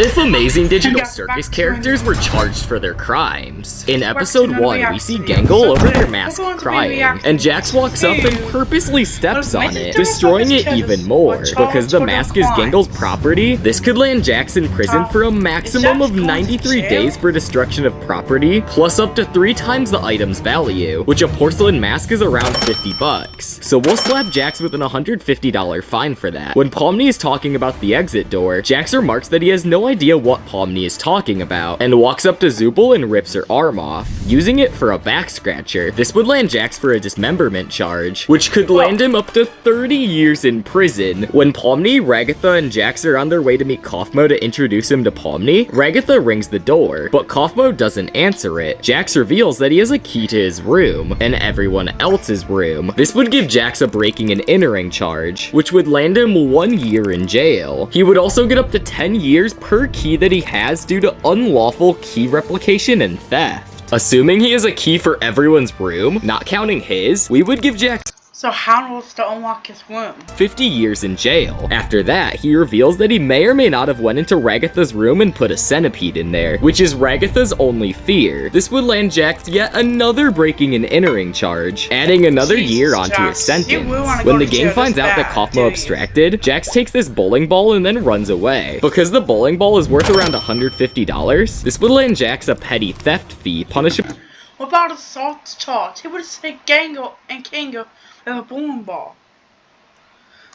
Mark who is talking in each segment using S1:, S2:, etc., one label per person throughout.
S1: If amazing digital circus characters were charged for their crimes. In episode 1, we see Gangle over their mask crying, and Jax walks up and purposely steps on it, destroying it even more. Because the mask is Gangle's property, this could land Jax in prison for a maximum of 93 days for destruction of property, plus up to 3 times the item's value, which a porcelain mask is around 50 bucks. So we'll slap Jax with an $150 fine for that. When Pomni is talking about the exit door, Jax remarks that he has no idea what Pomni is talking about, and walks up to Zooble and rips her arm off, using it for a back scratcher. This would land Jax for a dismemberment charge, which could land him up to 30 years in prison. When Pomni, Ragatha, and Jax are on their way to meet Kaufmo to introduce him to Pomni, Ragatha rings the door, but Kaufmo doesn't answer it. Jax reveals that he has a key to his room, and everyone else's room. This would give Jax a breaking and entering charge, which would land him 1 year in jail. He would also get up to 10 years per key that he has due to unlawful key replication and theft. Assuming he has a key for everyone's room, not counting his, we would give Jax
S2: so how was to unlock his room?
S1: 50 years in jail. After that, he reveals that he may or may not have went into Ragatha's room and put a centipede in there, which is Ragatha's only fear. This would land Jax yet another breaking and entering charge, adding another year onto his sentence. When the gang finds out that Kaufmo abstracted, Jax takes this bowling ball and then runs away. Because the bowling ball is worth around $150, this would land Jax a petty theft fee, punishable.
S2: What about assault charge? He would have said Gangle and Kingo with a bowling ball.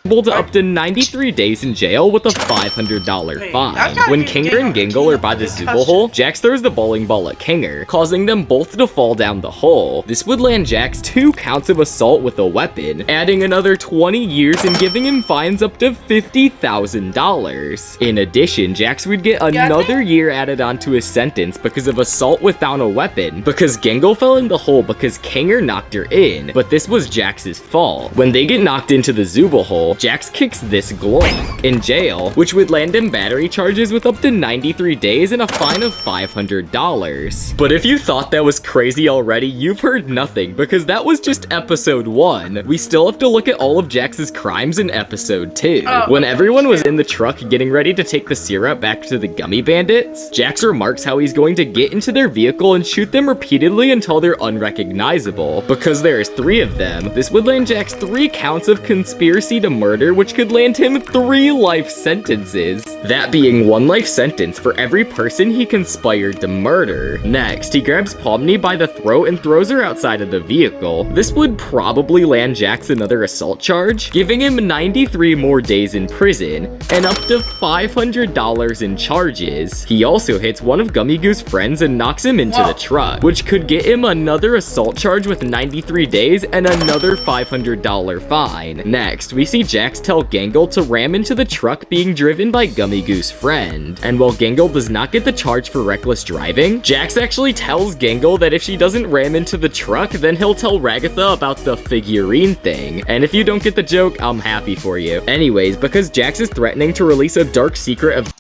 S1: To up to 93 days in jail with a $500 fine. When Kinger and Gangle are by the Zooble hole, Jax throws the bowling ball at Kinger, causing them both to fall down the hole. This would land Jax 2 counts of assault with a weapon, adding another 20 years and giving him fines up to $50,000. In addition, Jax would get another year added onto his sentence because of assault without a weapon, because Gangle fell in the hole because Kinger knocked her in, but this was Jax's fault. When they get knocked into the Zooble hole, Jax kicks this gloink in jail, which would land him battery charges with up to 93 days and a fine of $500. But if you thought that was crazy already, you've heard nothing, because that was just episode 1. We still have to look at all of Jax's crimes in episode 2. When everyone was in the truck getting ready to take the syrup back to the gummy bandits, Jax remarks how he's going to get into their vehicle and shoot them repeatedly until they're unrecognizable. Because there's 3 of them, this would land Jax 3 counts of conspiracy to murder, which could land him 3 life sentences. That being 1 life sentence for every person he conspired to murder. Next, he grabs Pomni by the throat and throws her outside of the vehicle. This would probably land Jax another assault charge, giving him 93 more days in prison and up to $500 in charges. He also hits one of Gummy Goo's friends and knocks him into the truck, which could get him another assault charge with 93 days and another $500 fine. Next, we see Jax tell Gangle to ram into the truck being driven by Gummy Goo's friend. And while Gangle does not get the charge for reckless driving, Jax actually tells Gangle that if she doesn't ram into the truck, then he'll tell Ragatha about the figurine thing. And if you don't get the joke, I'm happy for you. Anyways, because Jax is threatening to release a dark secret of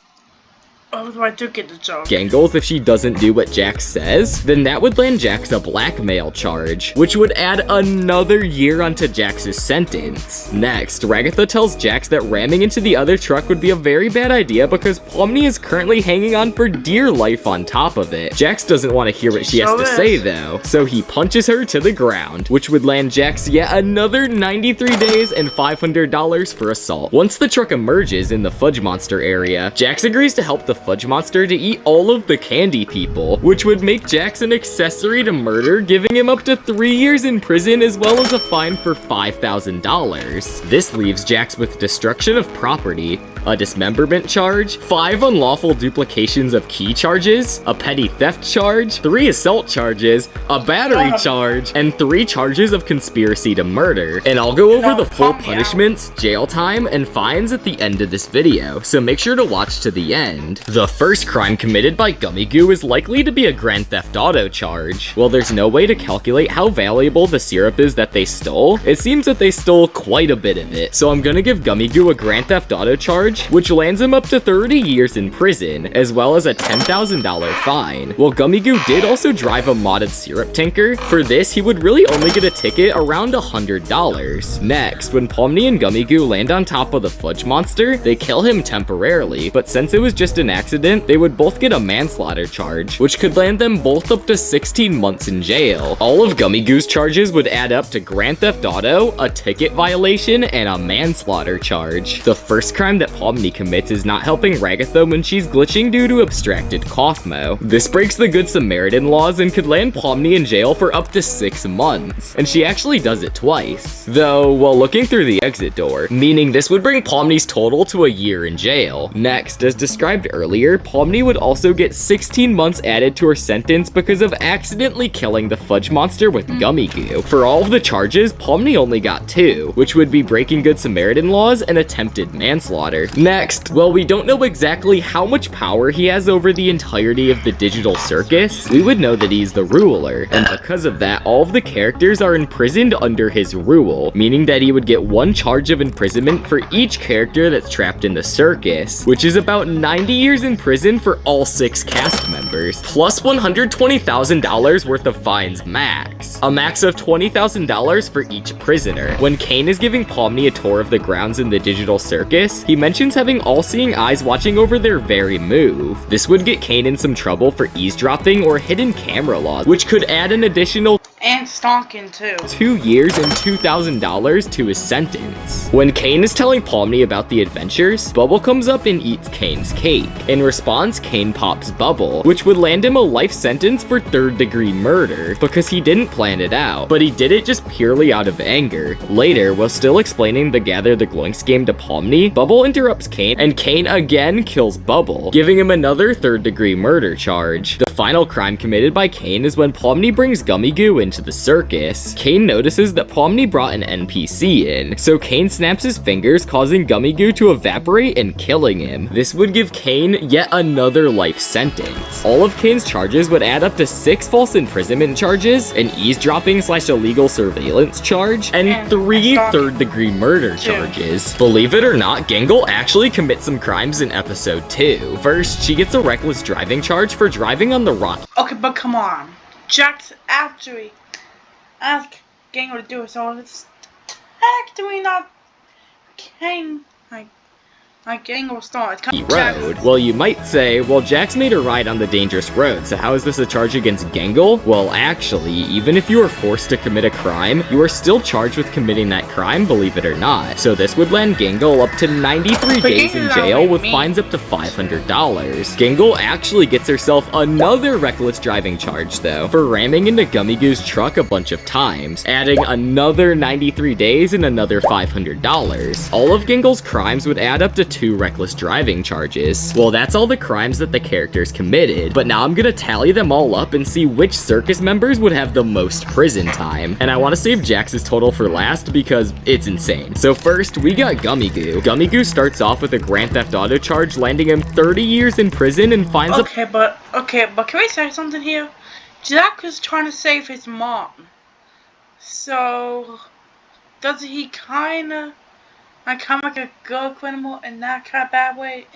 S2: I do get the joke.
S1: Gangles if she doesn't do what Jax says, then that would land Jax a blackmail charge, which would add another year onto Jax's sentence. Next, Ragatha tells Jax that ramming into the other truck would be a very bad idea because Pomni is currently hanging on for dear life on top of it. Jax doesn't want to hear what she has to say though, so he punches her to the ground, which would land Jax yet another 93 days and $500 for assault. Once the truck emerges in the Fudge Monster area, Jax agrees to help the Fudge Monster to eat all of the candy people, which would make Jax an accessory to murder, giving him up to 3 years in prison as well as a fine for $5,000. This leaves Jax with destruction of property, a dismemberment charge, 5 unlawful duplications of key charges, a petty theft charge, 3 assault charges, a battery charge, and 3 charges of conspiracy to murder. And I'll go over the full punishments, jail time, and fines at the end of this video, so make sure to watch to the end. The first crime committed by Gummy Goo is likely to be a Grand Theft Auto charge. Well, there's no way to calculate how valuable the syrup is that they stole. It seems that they stole quite a bit of it, so I'm gonna give Gummy Goo a Grand Theft Auto charge charge, which lands him up to 30 years in prison, as well as a $10,000 fine. Well, Gummy Goo did also drive a modded syrup tanker. For this, he would really only get a ticket around $100. Next, when Pomni and Gummy Goo land on top of the fudge monster, they kill him temporarily, but since it was just an accident, they would both get a manslaughter charge, which could land them both up to 16 months in jail. All of Gummy Goo's charges would add up to Grand Theft Auto, a ticket violation, and a manslaughter charge. The first crime that Pomni commits is not helping Ragatha when she's glitching due to abstracted Kaufmo. This breaks the Good Samaritan laws and could land Pomni in jail for up to 6 months, and she actually does it twice. Though, while looking through the exit door, meaning this would bring Pomni's total to a year in jail. Next, as described earlier, Pomni would also get 16 months added to her sentence because of accidentally killing the fudge monster with Gummy Goo. For all of the charges, Pomni only got 2, which would be breaking Good Samaritan laws and attempted manslaughter. Next, well, we don't know exactly how much power he has over the entirety of the digital circus. We would know that he's the ruler, and because of that, all of the characters are imprisoned under his rule, meaning that he would get 1 charge of imprisonment for each character that's trapped in the circus, which is about 90 years in prison for all 6 cast members, plus $120,000 worth of fines max. A max of $20,000 for each prisoner. When Kane is giving Pomni a tour of the grounds in the digital circus, he mentions having all-seeing eyes watching over their very move. This would get Kane in some trouble for eavesdropping or hidden camera laws, which could add an additional
S2: and stalking too.
S1: 2 years and $2,000 to his sentence. When Kane is telling Pomni about the adventures, Bubble comes up and eats Kane's cake. In response, Kane pops Bubble, which would land him a life sentence for 3rd-degree murder, because he didn't plan it out, but he did it just purely out of anger. Later, while still explaining the Gather the Gloinks game to Pomni, Bubble interrupts Kane, and Kane again kills Bubble, giving him another 3rd-degree murder charge. The final crime committed by Kane is when Pomni brings Gummy Goo into the circus. Kane notices that Pomni brought an NPC in, so Kane snaps his fingers, causing Gummy Goo to evaporate and killing him. This would give Kane yet another life sentence. All of Kane's charges would add up to 6 false imprisonment charges, an eavesdropping/illegal surveillance charge, and 3 3rd-degree murder charges. Believe it or not, Gangle actually commits some crimes in episode 2. First, she gets a reckless driving charge for driving on the rock.
S2: Okay, but come on. Jax actually asked Gangle to do it, so it's actually not Kane. Like Gangle started.
S1: Road. Well, you might say, well, Jax made a ride on the dangerous road, so how is this a charge against Gangle? Well, actually, even if you are forced to commit a crime, you are still charged with committing that crime, believe it or not. So this would land Gangle up to 93 days in jail with fines up to $500. Gangle actually gets herself another reckless driving charge, though, for ramming into Gummy Goo's truck a bunch of times, adding another 93 days and another $500. All of Gangle's crimes would add up to 2 reckless driving charges. Well, that's all the crimes that the characters committed, but now I'm gonna tally them all up and see which circus members would have the most prison time. And I want to save Jax's total for last because it's insane. So first, we got Gummy Goo. Gummy Goo starts off with a Grand Theft Auto charge, landing him 30 years in prison and fines
S2: Okay, but can we say something here? Jax was trying to save his mom. So does he kinda like a good criminal in that kind of bad way?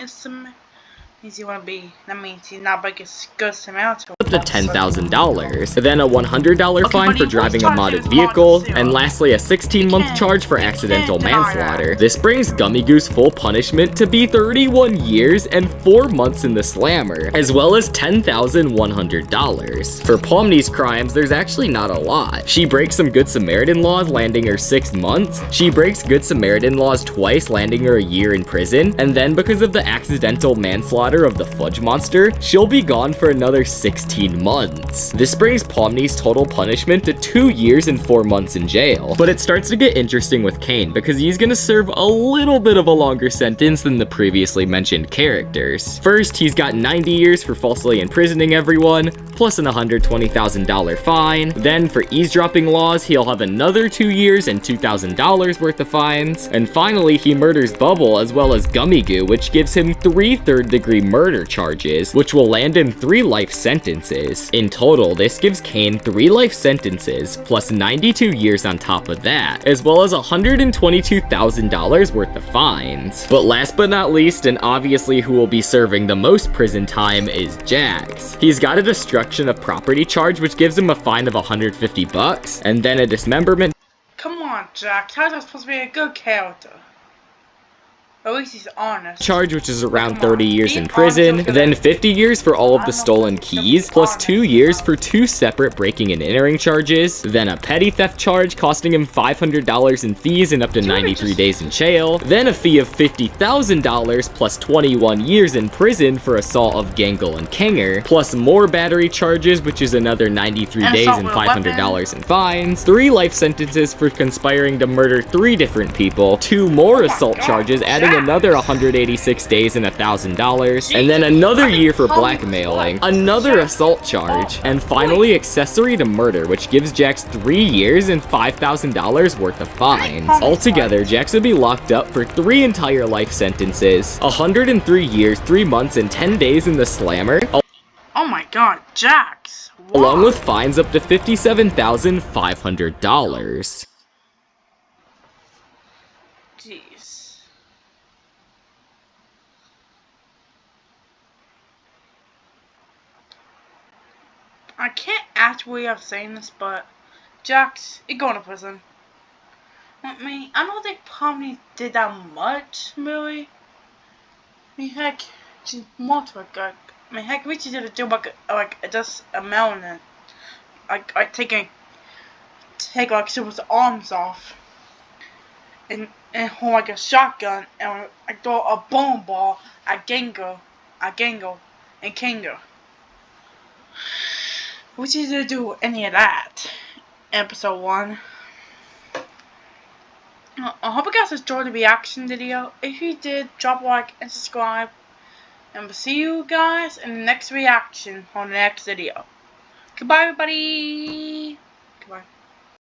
S2: Means he wanna be. That means he's not like a good Samaritan.
S1: up to $10,000, then a $100 fine for driving a modded vehicle, and lastly a 16-month charge for accidental manslaughter. This brings Gummy Goo's full punishment to be 31 years and 4 months in the slammer, as well as $10,100. For Pomni's crimes, there's actually not a lot. She breaks some Good Samaritan laws, landing her 6 months. She breaks Good Samaritan laws twice, landing her a year in prison, and then because of the accidental manslaughter of the fudge monster, she'll be gone for another 16 months. This brings Pomni's total punishment to 2 years and 4 months in jail. But it starts to get interesting with Kane because he's gonna serve a little bit of a longer sentence than the previously mentioned characters. First, he's got 90 years for falsely imprisoning everyone, plus an $120,000 fine. Then for eavesdropping laws, he'll have another 2 years and $2,000 worth of fines. And finally, he murders Bubble as well as Gummy Goo, which gives him 3 third-degree murder charges, which will land him 3 life sentences. sentences. In total, this gives Kane 3 life sentences, plus 92 years on top of that, as well as $122,000 worth of fines. But last but not least, and obviously who will be serving the most prison time, is Jax. He's got a destruction of property charge, which gives him a fine of $150, and then a dismemberment
S2: Come on, Jax. How's that supposed to be a good character? At least he's honest.
S1: charge, which is around 30 years in prison, then 50 years for all of the stolen keys, plus 2 years for 2 separate breaking and entering charges, then a petty theft charge costing him $500 in fees and up to 93 days in jail, then a fee of $50,000 plus 21 years in prison for assault of Gangle and Kinger, plus more battery charges, which is another 93 days and $500 in fines, 3 life sentences for conspiring to murder 3 different people, 2 more assault charges, adding another 186 days and $1,000, and then another year for blackmailing, another assault charge, and finally accessory to murder, which gives Jax 3 years and $5,000 worth of fines. Altogether, Jax would be locked up for 3 entire life sentences, 103 years, 3 months, and 10 days in the slammer,
S2: Oh my god, Jax!
S1: along with fines up to $57,500.
S2: Jeez. I can't actually have saying this, but Jax, you're going to prison. I mean, I don't think probably did that much, really. I mean, heck, she's more to a guy. I mean, heck, we should do like just a melon, I take like Super's arms off, and hold like a shotgun, and I throw a bowling ball at Gangle, and Kingo. We didn't do any of that in episode 1. I hope you guys enjoyed the reaction video. If you did, drop a like and subscribe. And we'll see you guys in the next reaction on the next video. Goodbye, everybody. Goodbye.